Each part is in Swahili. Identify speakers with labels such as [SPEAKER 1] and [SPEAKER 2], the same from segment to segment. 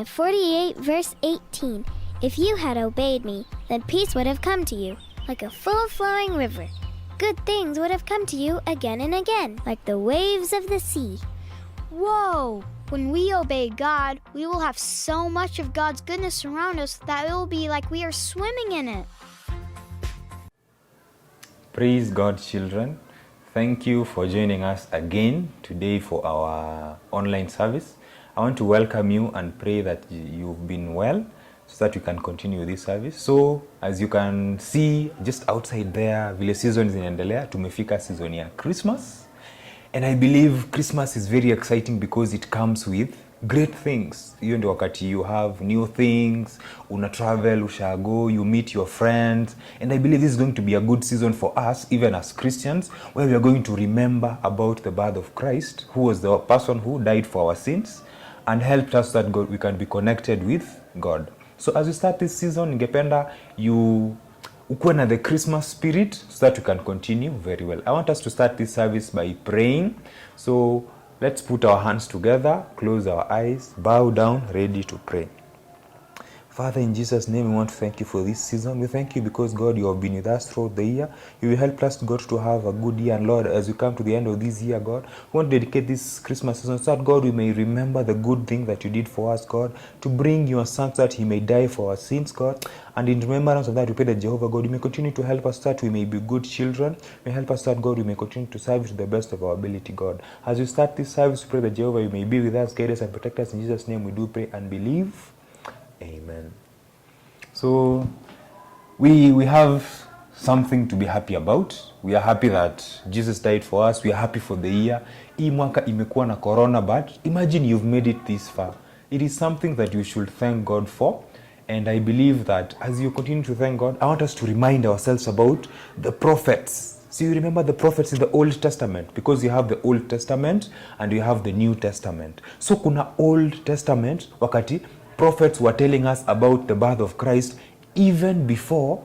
[SPEAKER 1] Isaiah 48 verse 18. If you had obeyed me, then peace would have come to you, like a full flowing river. Good things would have come to you again and again, like the waves of the sea.
[SPEAKER 2] Whoa! When we obey God, we will have so much of God's goodness around us that it will be like we are swimming in it.
[SPEAKER 3] Praise God, children. Thank you for joining us again today for our online service. I want to welcome you and pray that you've been well so that we can continue this service. So, as you can see just outside there, vile season zinaendelea, tumefika season ya Christmas. And I believe Christmas is very exciting because it comes with great things. Hiyo ndio wakati you have new things, una travel, ushago, you meet your friends. And I believe this is going to be a good season for us, even as Christians, where we are going to remember about the birth of Christ, who was the person who died for our sins and helped us that we can be connected with God. So as we start this season, ningependa you ukuwe na the Christmas spirit so that we can continue very well. I want us to start this service by praying. So let's put our hands together, close our eyes, bow down, ready to pray. Father, in Jesus' name, we want to thank you for this season. We thank you because, God, you have been with us throughout the year. You will help us, God, to have a good year. And, Lord, as we come to the end of this year, God, we want to dedicate this Christmas season so that, God, we may remember the good thing that you did for us, God, to bring your Son so that he may die for our sins, God. And in remembrance of that, we pray that, Jehovah, God, you may continue to help us that we may be good children. May help us that, God, we may continue to serve you to the best of our ability, God. As we start this service, we pray that, Jehovah, you may be with us, guide us, and protect us. In Jesus' name we do pray and believe. Amen. So we have something to be happy about. We are happy that Jesus died for us. We are happy for the year. Hii mwaka imekuwa na corona, but imagine you've made it this far. It is something that you should thank God for. And I believe that as you continue to thank God, I want us to remind ourselves about the prophets. So you remember the prophets in the Old Testament, because you have the Old Testament and you have the New Testament. So kuna Old Testament wakati prophets were telling us about the birth of Christ even before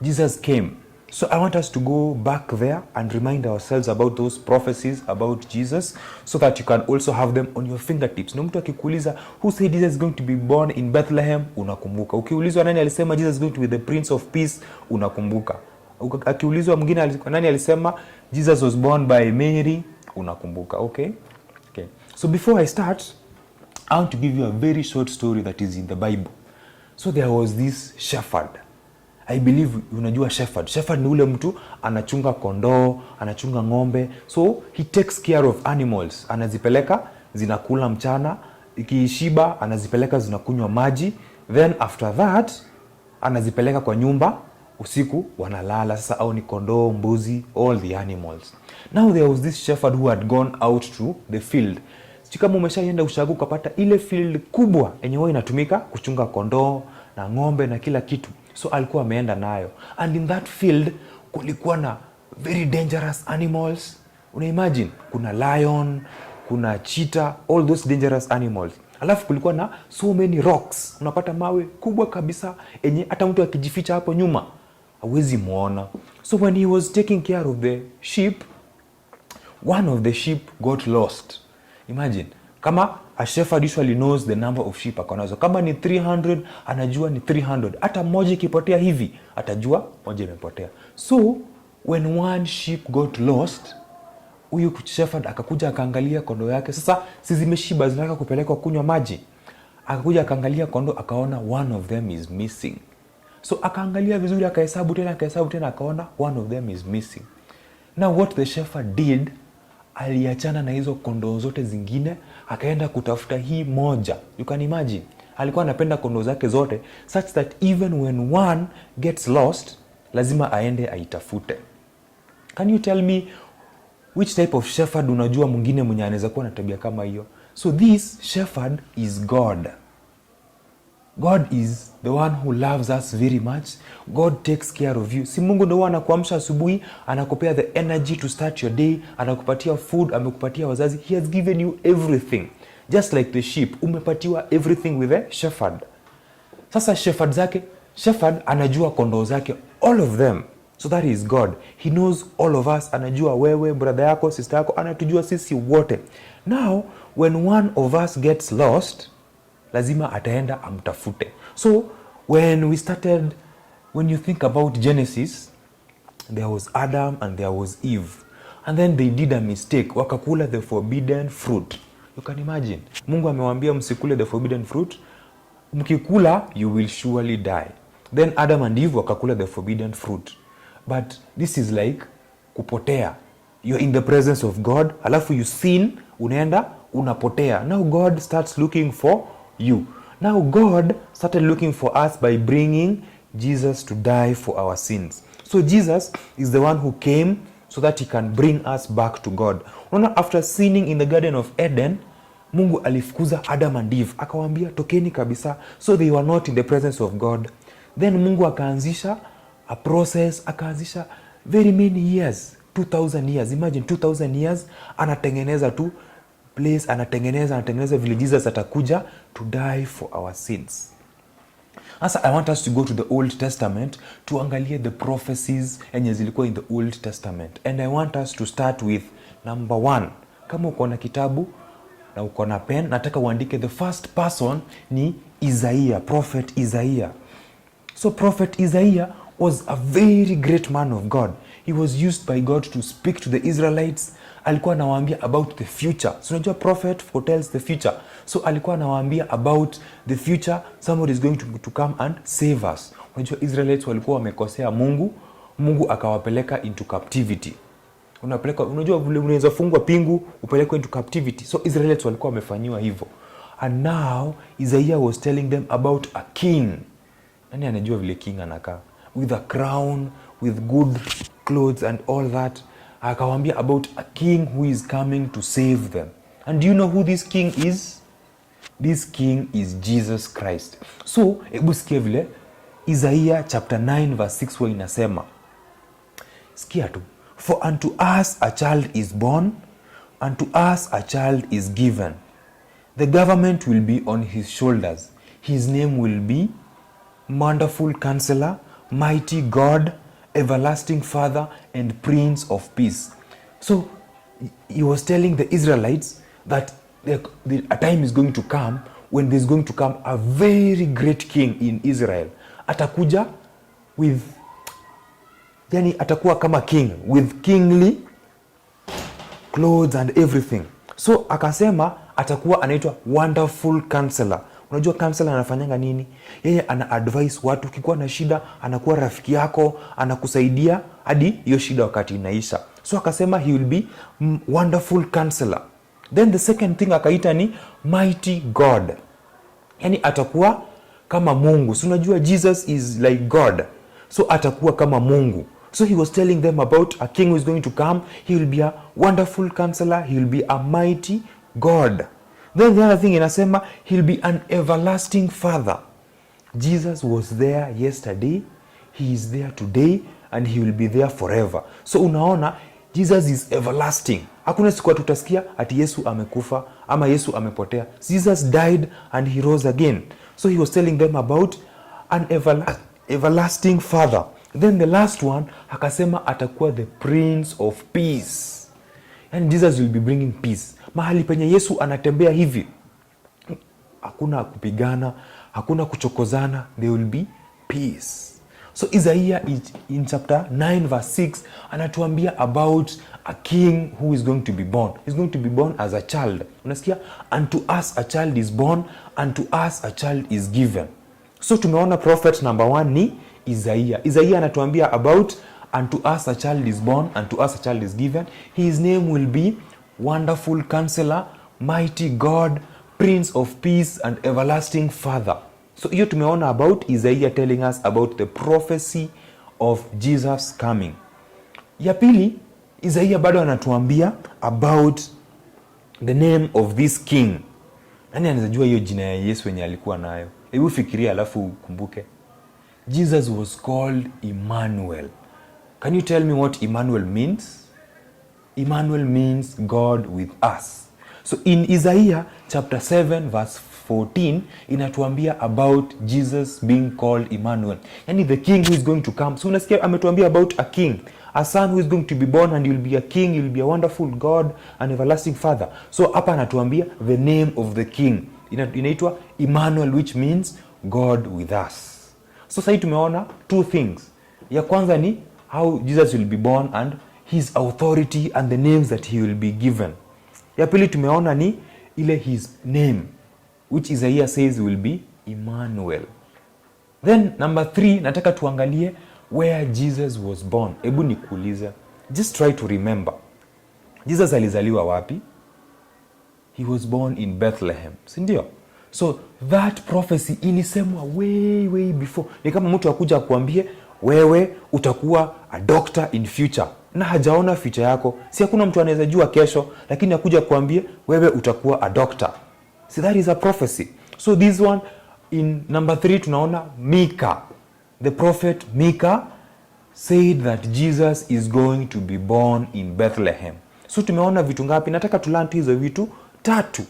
[SPEAKER 3] Jesus came. So I want us to go back there and remind ourselves about those prophecies about Jesus so that you can also have them on your fingertips. Na mtu akikuuliza who said Jesus is going to be born in Bethlehem, unakumbuka. Ukiulizwa nani alisema Jesus is going to be the Prince of Peace, unakumbuka. Akiulizwa mwingine nani alisema Jesus was born by Mary, unakumbuka. Okay? So before I start, I want to give you a very short story that is in the Bible. So there was this shepherd. I believe unajua shepherd. Shepherd ni ule mtu anachunga kondoo, anachunga ng'ombe. So he takes care of animals. Anazipeleka zinakula mchana, ikishiba anazipeleka zinakunywa maji. Then after that anazipeleka kwa nyumba, usiku wanalala. Sasa au ni kondoo, mbuzi, all the animals. Now there was this shepherd who had gone out to the field. Kama umeshaenda ushago ukapata ile field kubwa yenye wao inatumika kuchunga kondoo na ng'ombe na kila kitu. So alikuwa ameenda nayo. And in that field kulikuwa na very dangerous animals. Una imagine kuna lion, kuna cheetah, all those dangerous animals. Alafu kulikuwa na so many rocks. Unapata mawe kubwa kabisa yenye hata mtu akijificha hapo nyuma hawezi muona. So when he was taking care of the sheep, one of the sheep got lost. Imagine, kama a shepherd usually knows the number of sheep akonazo. Kama ni 300, anajua ni 300. Hata moja ikipotea hivi, atajua moja imepotea. So, when one sheep got lost, huyu shepherd akakuja akaangalia kondoo yake. Sasa si zimeshiba zinataka kupelekwa kunywa maji. Akakuja akaangalia kondoo akaona one of them is missing. So akaangalia vizuri akahesabu tena akaona one of them is missing. Now what the shepherd did, aliachana na hizo kondoo zote zingine, akaenda kutafuta hii moja. You can imagine. Alikuwa anapenda kondoo zake zote such that even when one gets lost, lazima aende aitafute. Can you tell me which type of shepherd unajua mwingine mwenye anaweza kuwa na tabia kama hiyo? So this shepherd is God. God is the one who loves us very much. God takes care of you. Si Mungu ndio anakuamsha asubuhi, anakupea the energy to start your day, anakupatia food, amekupatia wazazi. He has given you everything. Just like the sheep, umepatiwa everything with a shepherd. Sasa shepherd anajua kondoo zake, all of them. So that is God. He knows all of us. Anajua wewe, brother yako, sister yako, anatujua sisi wote. Now, when one of us gets lost, lazima ataenda amtafute. So when you think about Genesis, there was Adam and there was Eve, and then they did a mistake, wakakula the forbidden fruit. You can imagine, Mungu amewaambia msikule the forbidden fruit, mkikula you will surely die. Then Adam and Eve wakakula the forbidden fruit. But this is like kupotea. You're in the presence of God, alafu you sin, unaenda unapotea. Now God starts looking for you. Now God started looking for us by bringing Jesus to die for our sins. So Jesus is the one who came so that he can bring us back to God. Unaona, after sinning in the Garden of Eden, Mungu alifukuza Adam and Eve, akawaambia tokeni kabisa. So they were not in the presence of God. Then Mungu akaanzisha a process, akaanzisha very many years, 2000 years. Imagine 2000 years anatengeneza tu place, anatengeneza vile Jesus atakuja to die for our sins. Asa, I want us to go to the Old Testament to angalia the prophecies enye zilikuwa in the Old Testament. And I want us to start with number 1. Kama uko na kitabu na uko na pen, nataka uandike the first person ni Isaiah, prophet Isaiah. So prophet Isaiah was a very great man of God. He was used by God to speak to the Israelites. Alikuwa anawaambia about the future. So unajua prophet foretells the future. So alikuwa anawaambia about the future, somebody is going to come and save us. Unajua Israelites walikuwa wamekosea Mungu, Mungu akawapeleka into captivity. Unajua vile unaweza fungwa pingu upelekwe into captivity. So Israelites walikuwa wamefanyiwa hivyo. And now Isaiah was telling them about a king. Nani anajua vile king anakaa? With a crown, with good clothes and all that. Akawaambia about a king who is coming to save them. And do you know who this king is? This king is Jesus Christ. So, hebu sikia vile Isaiah chapter 9 verse 6 wa inasema. Sikia tu. For unto us a child is born, unto us a child is given. The government will be on his shoulders. His name will be Wonderful Counselor, Mighty God, Everlasting Father, and Prince of Peace. So he was telling the Israelites that a time is going to come when there's going to come a very great king in Israel. Atakuja with, yani atakuwa kama king, with kingly clothes and everything. So akasema atakuwa anaitwa Wonderful Counselor. Unajua counselor anafanyanga nini? Yeye ana advise watu, ukikuwa na shida anakuwa rafiki yako, anakusaidia hadi hiyo shida wakati inaisha. So akasema he will be Wonderful Counselor. Then the second thing akaita ni Mighty God. Yani atakuwa kama Mungu. So unajua Jesus is like God. So atakuwa kama Mungu. So he was telling them about a king who is going to come. He will be a Wonderful Counselor. He will be a Mighty God. Then the other thing inasema, he'll be an everlasting Father. Jesus was there yesterday, he is there today, and he will be there forever. So unaona, Jesus is everlasting. Hakuna siku tutasikia ati Yesu amekufa ama Yesu amepotea. Jesus died and he rose again. So he was telling them about an everlasting Father. Then the last one, akasema atakuwa the Prince of Peace. And Jesus will be bringing peace. Mahali penye Yesu anatembea hivi, hakuna kupigana, hakuna kuchokozana, there will be peace. So Isaiah in chapter 9 verse 6 anatuambia about a king who is going to be born. He's going to be born as a child. Unasikia? Unto us a child is born, unto us a child is given. So tumeona prophet number 1 ni Isaiah. Isaiah anatuambia about unto us a child is born, unto us a child is given. His name will be Wonderful Counselor, Mighty God, Prince of Peace, and Everlasting Father. So hiyo tumeona about Isaiah telling us about the prophecy of Jesus coming. Ya pili, Isaiah bado anatuambia about the name of this king. Nani anajua hiyo jina ya Yesu yenye alikuwa nayo? Hebu fikiria alafu kumbuke. Jesus was called Emmanuel. Can you tell me what Emmanuel means? Emmanuel means God with us. So in Isaiah chapter 7 verse 14 inatuambia about Jesus being called Emmanuel. Yani the king who is going to come. So unasikia ametuambia about a king, a son who is going to be born, and he will be a king, he will be a wonderful God, an everlasting Father. So hapa anatuambia the name of the king. inaitwa Emmanuel, which means God with us. So sasa tumeona two things. Ya kwanza ni how Jesus will be born and his authority and the names that he will be given. Ya pili tumeona ni ile his name, which Isaiah says will be Emmanuel. Then number 3, nataka tuangalie where Jesus was born. Hebu nikuulize, just try to remember. Jesus alizaliwa wapi? He was born in Bethlehem, si ndio? So that prophecy ilisemwa way before. Ni kama mtu akuja kuambie wewe utakuwa a doctor in future, na hajaona future yako. Si hakuna mtu anaweza jua kesho, lakini akuja kuambie wewe utakuwa a doctor. See, that is a prophecy. So this one in number 3 tunaona Micah. The prophet Micah said that Jesus is going to be born in Bethlehem. So tumeona vitu ngapi? Nataka tulearn hizo vitu 3.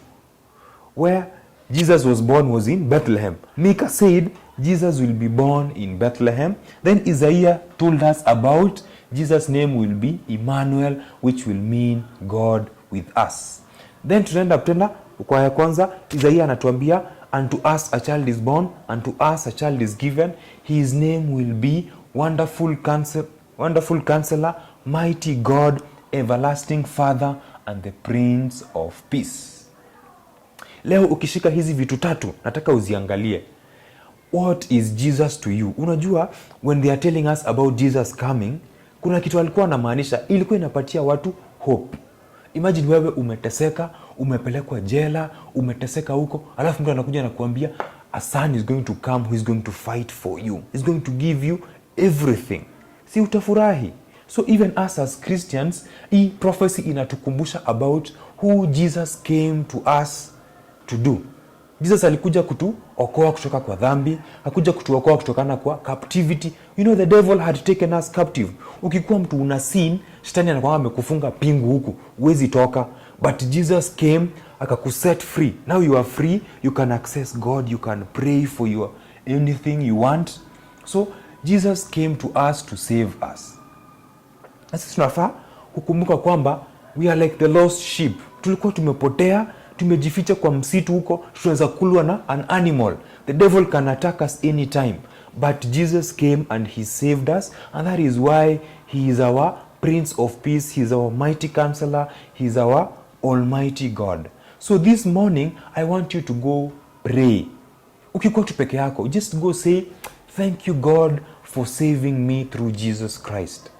[SPEAKER 3] Where Jesus was born was in Bethlehem. Micah said Jesus will be born in Bethlehem. Then Isaiah told us about Jesus' name will be Emmanuel, which will mean God with us. Then tunaenda tena kwa ya kwanza, Isaiah anatuambia, unto us a child is born, unto us a child is given, his name will be Wonderful Counselor, Mighty God, Everlasting Father, and the Prince of Peace. Leo ukishika hizi vitu 3, nataka uziangalie. What is Jesus to you? Unajua, when they are telling us about Jesus coming, kuna kitu alikuwa anamaanisha, ilikuwa inapatia watu hope. Imagine wewe umeteseka, umepelekwa jela, umeteseka huko, alafu mtu anakuja na kuambia a son is going to come who is going to fight for you. He's going to give you everything. Si utafurahi? So even us as Christians, hii prophecy inatukumbusha about who Jesus came to us to do. Jesus alikuja kutuokoa kutoka kwa dhambi, hakuja kutuokoa kutokana kwa captivity. You know, the devil had taken us captive. Ukikuwa mtu una sin, shetani anakuwa amekufunga pingu huku, huwezi toka. But Jesus came akakuset free. Now you are free, you can access God, you can pray for your anything you want. So Jesus came to us to save us. Sasa tunafaa kukumbuka kwamba we are like the lost sheep. Tulikuwa tumepotea, tumejificha kwa msitu huko, tunaweza kulwa na an animal. The devil can attack us anytime, but Jesus came and he saved us, and that is why he is our Prince of Peace, he is our mighty counselor, he is our almighty God. So this morning I want you to go pray. Ukikuwa tu peke yako, just go say, thank you God for saving me through Jesus Christ.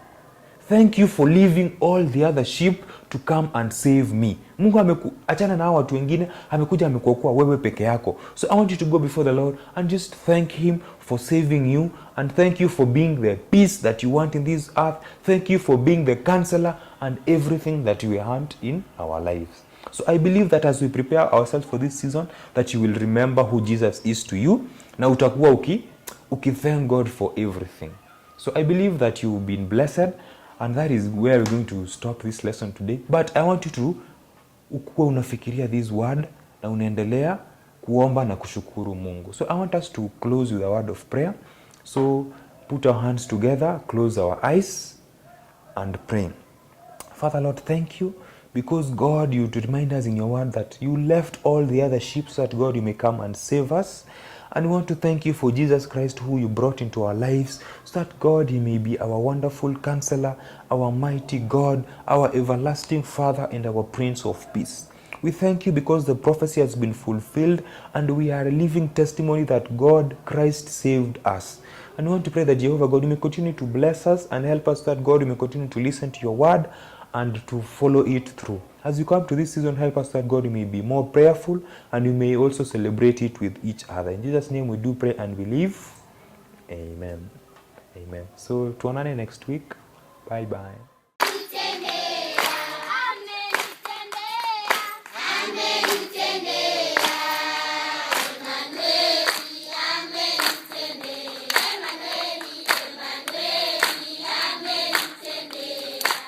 [SPEAKER 3] Thank you for leaving all the other sheep to come and save me. Mungu achana na watu wengine, amekuja amekuokoa wewe peke yako. So I want you to go before the Lord and just thank him for saving you, and thank you for being the peace that you want in this earth. Thank you for being the counselor and everything that we want in our lives. So I believe that as we prepare ourselves for this season, that you will remember who Jesus is to you, na utakuwa thank God for everything. So I believe that you've been blessed, and that is where we're going to stop this lesson today. But I want you to ukuwa unafikiria this word na unaendelea kuomba na kushukuru Mungu. So I want us to close with a word of prayer. So put our hands together, close our eyes and pray. Father Lord, thank you because God, you to remind us in your word that you left all the other sheep so that God you may come and save us. And we want to thank you for Jesus Christ who you brought into our lives so that God, he may be our wonderful counselor, our mighty God, our everlasting Father, and our Prince of Peace. We thank you because the prophecy has been fulfilled and we are a living testimony that God, Christ saved us. And we want to pray that Jehovah God, you may continue to bless us and help us, that God, you may continue to listen to your word and to follow it through. As you come to this season, help us that God, you may be more prayerful and you may also celebrate it with each other. In Jesus' name we do pray and believe. Amen. Amen. So tuonane next week. Bye bye.